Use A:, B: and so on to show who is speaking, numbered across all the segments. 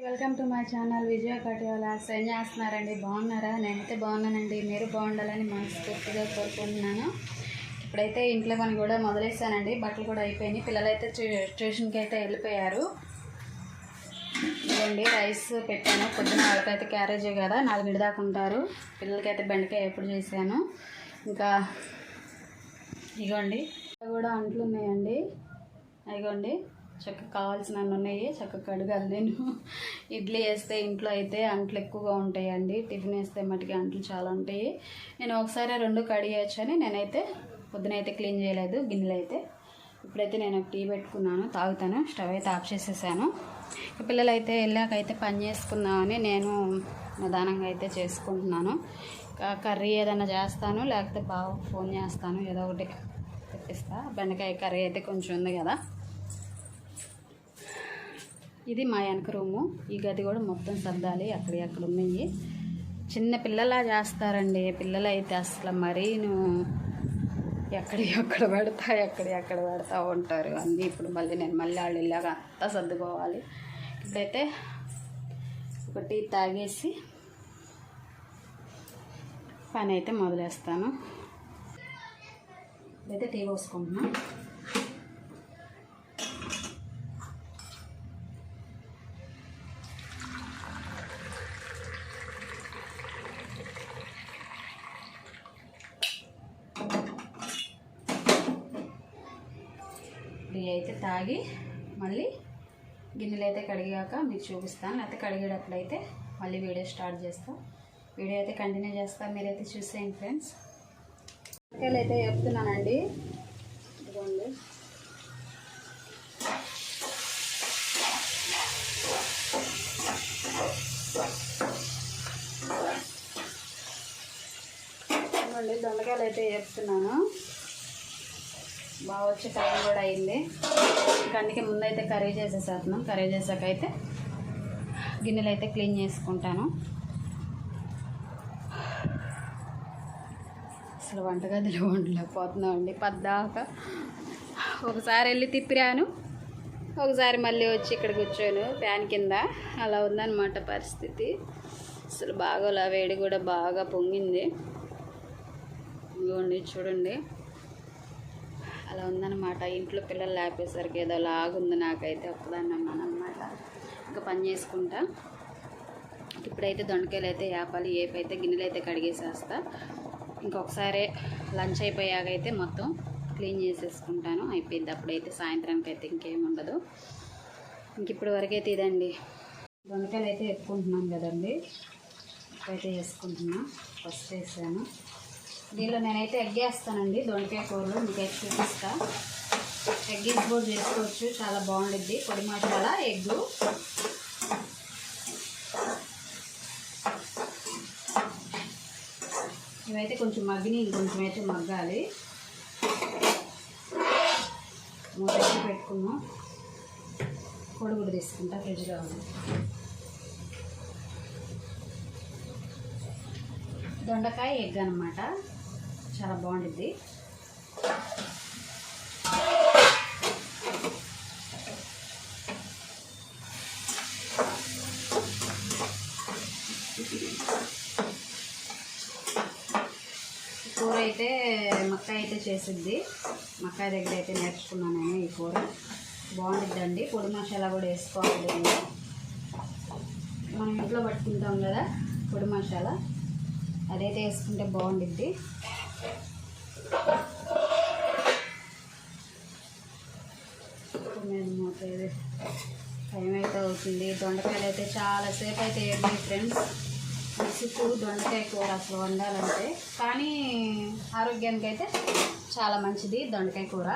A: Welcome to my channel విజయ కటియాలాస్. ఏం చేస్తున్నారండి? బాగున్నారా? నేనైతే బాగున్నానండి. మీరు బాగుండాలని మనస్ఫూర్తిగా కోరుకుంటున్నాను. ఇప్పుడైతే ఇంట్లో పని కూడా మొదలెసానండి. బట్టలు కూడా అయిపోయినాయి. పిల్లలైతే ట్యూషన్కి అయితే వెళ్ళిపోయారు. ఇదిగోండి రైస్ పెట్టాను. పొద్దున వాళ్ళకైతే క్యారేజీ కదా 4 దాకా ఉంటారు. పిల్లలకైతే బెండకాయ ఎప్పుడు చేశాను. ఇంకా ఇగోండి కూడా అంట్లు ఉన్నాయండి. ఇగోండి చక్కగా కావాల్సిన ఉన్నాయి. చక్కగా కడగాలి. నేను ఇడ్లీ వేస్తే ఇంట్లో అయితే అంట్లు ఎక్కువగా ఉంటాయండి. టిఫిన్ వేస్తే మటుకి అంట్లు చాలా ఉంటాయి. నేను ఒకసారి 2 కడిగేయచ్చు అని నేనైతే పొద్దునైతే క్లీన్ చేయలేదు గిన్నెలు అయితే. ఇప్పుడైతే నేను టీ పెట్టుకున్నాను, తాగుతాను. స్టవ్ అయితే ఆఫ్ చేసేసాను. పిల్లలు అయితే వెళ్ళాకైతే పని చేసుకుందామని నేను నిదానంగా అయితే చేసుకుంటున్నాను. కర్రీ ఏదైనా చేస్తాను, లేకపోతే బాగా ఫోన్ చేస్తాను, ఏదో ఒకటి తెప్పిస్తా. బెండకాయ కర్రీ అయితే కొంచెం ఉంది కదా. ఇది మా వెనక రూము. ఈ గది కూడా మొత్తం సర్దాలి. అక్కడ ఉన్నాయి. చిన్న పిల్లలా చేస్తారండి. పిల్లలు అయితే అసలు మరీను ఎక్కడ పెడతా ఉంటారు అన్నీ. ఇప్పుడు నేను మళ్ళీ వాళ్ళు ఇలాగా అంతా సర్దుకోవాలి. ఇప్పుడైతే ఒక టీ తాగేసి పని అయితే మొదలేస్తాను. ఇప్పుడైతే టీ పోసుకుంటున్నాను. టీ అయితే తాగి మళ్ళీ గిన్నెలు అయితే కడిగాక మీకు చూపిస్తాను. లేకపోతే కడిగేటప్పుడు అయితే మళ్ళీ వీడియో స్టార్ట్ చేస్తాను. వీడియో అయితే కంటిన్యూ చేస్తాను. మీరైతే చూసేయండి ఫ్రెండ్స్. బెండకాయలు అయితే చెప్తున్నానండి. ఇదిగోండి దొండకాయలు అయితే చెప్తున్నాను. బాగా వచ్చి టైం కూడా అయింది. అందుకే ముందైతే కర్రీ చేసేసేస్తున్నాం. కర్రీ చేసాక అయితే గిన్నెలు అయితే క్లీన్ చేసుకుంటాను. అసలు వంటగదిలో ఉండలేకపోతున్నామండి. పద్దాక ఒకసారి వెళ్ళి తిప్పిరాను, ఒకసారి మళ్ళీ వచ్చి ఇక్కడ కూర్చోను ఫ్యాన్ కింద. అలా ఉందన్నమాట పరిస్థితి. అసలు బాగా వేడి కూడా బాగా పొంగింది. ఇదిగోండి చూడండి, అలా ఉందన్నమాట. ఇంట్లో పిల్లలు లేపేసరికి ఏదో లాగుంది. నాకైతే ఒక్కదాన్ని అన్నాను అనమాట. ఇంకా పని చేసుకుంటా. ఇప్పుడైతే దొండకాయలు అయితే వేపాలి. ఏపైతే గిన్నెలు అయితే కడిగేసేస్తా. ఇంకొకసారి లంచ్ అయిపోయాకైతే మొత్తం క్లీన్ చేసేసుకుంటాను. అయిపోయింది. అప్పుడైతే సాయంత్రానికి అయితే ఇంకేం ఉండదు. ఇప్పటి వరకైతే ఇదండి. దొండకాయలు అయితే వేసుకుంటున్నాను కదండి. ఇప్పుడైతే వేసుకుంటున్నా. ఫస్ట్ వేసాను. దీనిలో నేనైతే ఎగ్ వేస్తానండి. దొండకాయ కూరలో మీకైతే చూపిస్తా. ఎగ్ వేసి కూడా చేసుకోవచ్చు, చాలా బాగుంటుంది. పొడి మసాలా, ఎగ్గు. ఇవైతే కొంచెం మగ్గిని, ఇంకొంచెం అయితే మగ్గాలి. మూత పెట్టుకున్నాం. పొడి కూడా తీసుకుంటా, ఫ్రిడ్జ్లో ఉంది. దొండకాయ ఎగ్ అనమాట, చాలా బాగుంటుంది. కూర అయితే మక్కాయ అయితే చేసిద్ది. మక్కాయ దగ్గర అయితే నేర్చుకున్నాను నేను. ఈ కూర బాగుంటుందండి. పొడి మసాలా కూడా వేసుకోవాలి. మనం ఇంట్లో పట్టుకుంటాం కదా పొడి మసాలా, అదైతే వేసుకుంటే బాగుంటుంది. టైం అయితే అవుతుంది. దొండకాయలు అయితే చాలాసేపు అయితే వేయండి ఫ్రెండ్స్. విసుకు దొండకాయ కూర అసలు వండాలంటే. కానీ ఆరోగ్యానికి అయితే చాలా మంచిది దొండకాయ కూర.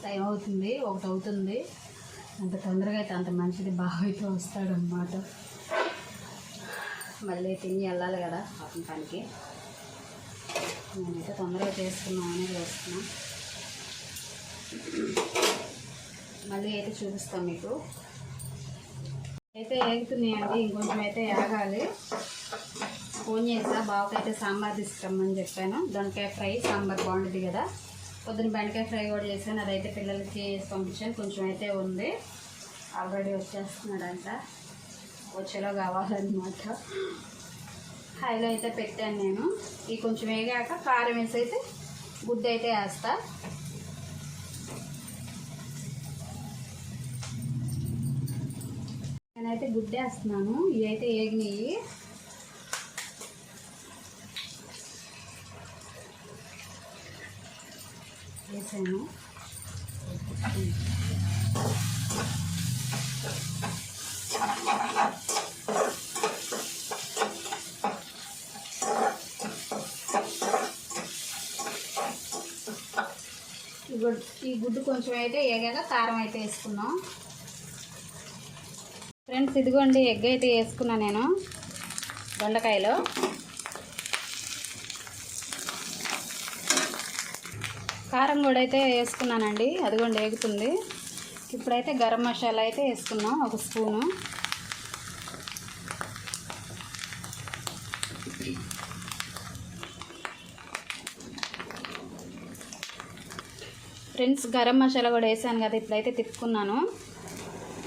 A: టైం అవుతుంది, 1 అవుతుంది. అంత తొందరగా అయితే అంత మంచిది. బాగా అయితే వస్తాడనమాట. మళ్ళీ తిని వెళ్ళాలి కదా పాపం పనికి. నేనైతే తొందరగా చేసుకున్నామని చేస్తున్నా. మళ్ళీ అయితే చూపిస్తాం మీకు. అయితే ఏగుతున్నాయండి. ఇంకొంచెం అయితే ఏగాలి. ఫోన్ చేసా బావకైతే సాంబార్ తీసుకురమ్మని చెప్పాను. దొండకాయ ఫ్రై సాంబార్ బాగుంటుంది కదా. పొద్దున్న బెండకాయ ఫ్రై కూడా చేశాను. అదైతే పిల్లలకి చేసి పంపించాను. కొంచెం అయితే ఉంది. ఆల్రెడీ వచ్చేస్తున్నాడంట, వచ్చేలో కావాలన్నమాట. హైలో అయితే పెట్టాను నేను. ఈ కొంచెం వేగాక కారం వేసి అయితే గుడ్డు అయితే వేస్తా. నేనైతే గుడ్డు వేస్తున్నాను. ఇవి అయితే వేగినాయి. వేసాను. ఈ గుడ్డు కొంచెం అయితే వేగాక కారం అయితే వేసుకున్నాం. ఫ్రెండ్స్ ఇదిగోండి ఎగ్ అయితే వేసుకున్నా నేను దొండకాయలో. కారం కూడా అయితే వేసుకున్నానండి, అదిగోండి వేగుతుంది. ఇప్పుడైతే గరం మసాలా అయితే వేసుకున్నాం 1 స్పూను. ఫ్రెండ్స్ గరం మసాలా కూడా వేసాను కదా, ఇప్పుడైతే తిప్పుకున్నాను.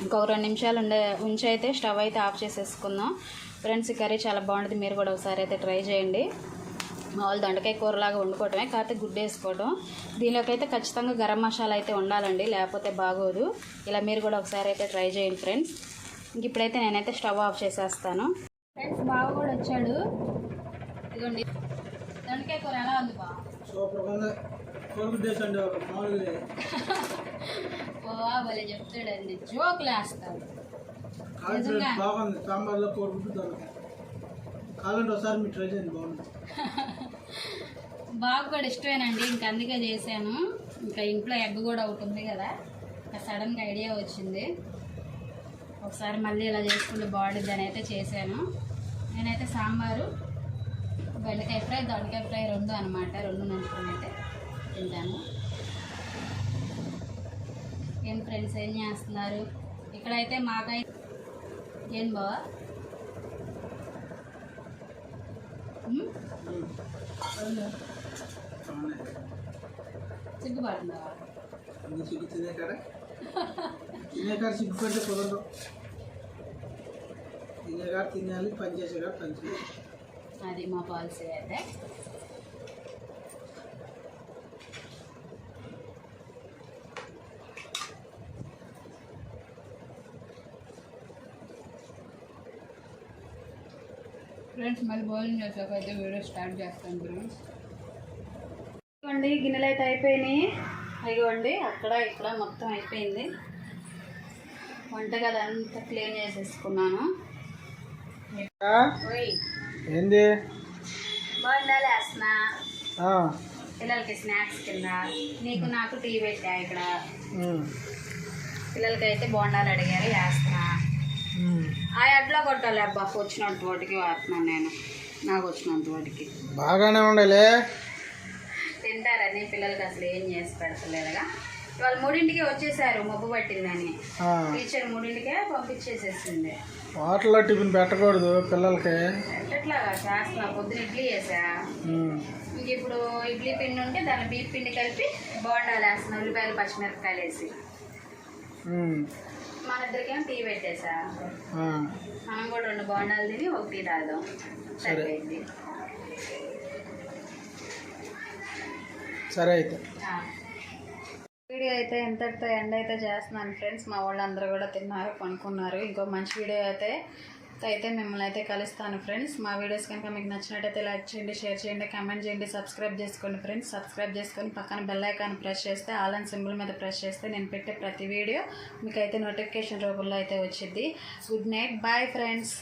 A: ఇంకొక 2 నిమిషాలు ఉంచి అయితే స్టవ్ అయితే ఆఫ్ చేసేసుకుందాం. ఫ్రెండ్స్ ఈ కర్రీ చాలా బాగుంటుంది, మీరు కూడా ఒకసారి అయితే ట్రై చేయండి. మామూలు దొండకాయ కూరలాగా వండుకోవటమే, కాకపోతే గుడ్డు వేసుకోవడం. దీనిలోకి అయితే ఖచ్చితంగా గరం మసాలా అయితే ఉండాలండి, లేకపోతే బాగోదు. ఇలా మీరు కూడా ఒకసారి అయితే ట్రై చేయండి ఫ్రెండ్స్. ఇంక ఇప్పుడైతే నేనైతే స్టవ్ ఆఫ్ చేసేస్తాను. ఫ్రెండ్స్ బావ కూడా వచ్చాడు. ఇదిగోండి దొండకాయ కూర ఎలా ఉంది బా? భలే చెప్తాడండి, జోకులు వేస్తాడు. బాగా కూడా ఇష్టమేనండి, ఇంకా అందుకే చేశాను. ఇంకా ఇంట్లో ఎగ్ కూడా ఒకటి ఉంది కదా, సడన్గా ఐడియా వచ్చింది. ఒకసారి మళ్ళీ ఇలా చేసుకుంటే బాగుంటుంది అని అయితే చేశాను. నేనైతే సాంబారు, బెండకాయ ఫ్రై, దొండకాయ ఫ్రై 2 అనమాట. 2 నంచుకొని అయితే తింటాను. ఏం ఫ్రెండ్స్ ఏం చేస్తున్నారు? ఇక్కడైతే మాకైతే ఏం బావా సిగ్గుపడుతుందా?
B: సిగ్గుపడితే కుదరదు. తినేగాడు తినాలి, పని చేసేగాడు పని చేయాలి.
A: అది మా పాలసీ అయితే. ఫ్రెండ్స్ మళ్ళీ భోజనం చేసాక అయితే వీడియో స్టార్ట్ చేస్తాను ఫ్రెండ్స్. ఇదిగోండి గిన్నెలు అయితే అయిపోయినాయి. ఇదిగోండి అక్కడ ఇక్కడ మొత్తం అయిపోయింది. వంటగది అంతా క్లీన్ చేసేసుకున్నాను.
B: ఏంది
A: బోండాలు వేస్తున్నా పిల్లలకి స్నాక్స్ కింద. నీకు నాకు టీ పెట్టా ఇక్కడ. పిల్లలకి అయితే బోండాలు అడిగారు, వేస్తున్నా. ఆ ఎడ్లో కొట్టాలి అబ్బా, వచ్చినంత వాటికి వాడుతున్నాను నేను, నాకు వచ్చినంత వాటికి.
B: బాగానే ఉండాలి,
A: తింటారని పిల్లలకి అసలు ఏం చేసి పెడతలేదుగా. వాళ్ళు 3ంటికి వచ్చేసారు, మబ్బు పట్టిందని. టీచర్ 3ంటికే పంపించేసేసింది.
B: వాటర్లో టిఫిన్ పెట్టకూడదు పిల్లలకి.
A: ఎట్లాగా చేస్తున్నా, పొద్దున ఇడ్లీ వేసా. ఇంక ఇప్పుడు ఇడ్లీ పిండి ఉంటే దాన్ని బీఫ్ పిండి కలిపి బోండాలు వేస్తున్నా, ఉల్లిపాయలు పచ్చిమిరపకాయలు వేసి. మన ఇద్దరికేమో టీ పెట్టేసా. మనం కూడా 2 బోండాలు తిని 1 టీ తాగుదాం, సరిపోయింది.
B: సరే అయితే
A: వీడియో అయితే ఎంతటితో ఎండ్ అయితే చేస్తున్నాను ఫ్రెండ్స్. మా వాళ్ళందరూ కూడా తిన్నారు, పనుకున్నారు. ఇంకో మంచి వీడియో అయితే మిమ్మల్ని అయితే కలుస్తాను ఫ్రెండ్స్. మా వీడియోస్ కనుక మీకు నచ్చినట్టయితే లైక్ చేయండి, షేర్ చేయండి, కామెంట్ చేయండి, సబ్స్క్రైబ్ చేసుకోండి ఫ్రెండ్స్. సబ్స్క్రైబ్ చేసుకొని పక్కన బెల్ ఐకాన్ ప్రెస్ చేస్తే, ఆల్ అండ్ సింబల్ మీద ప్రెస్ చేస్తే నేను పెట్టే ప్రతి వీడియో మీకు అయితే నోటిఫికేషన్ రూపంలో అయితే వచ్చింది. Good night, bye friends.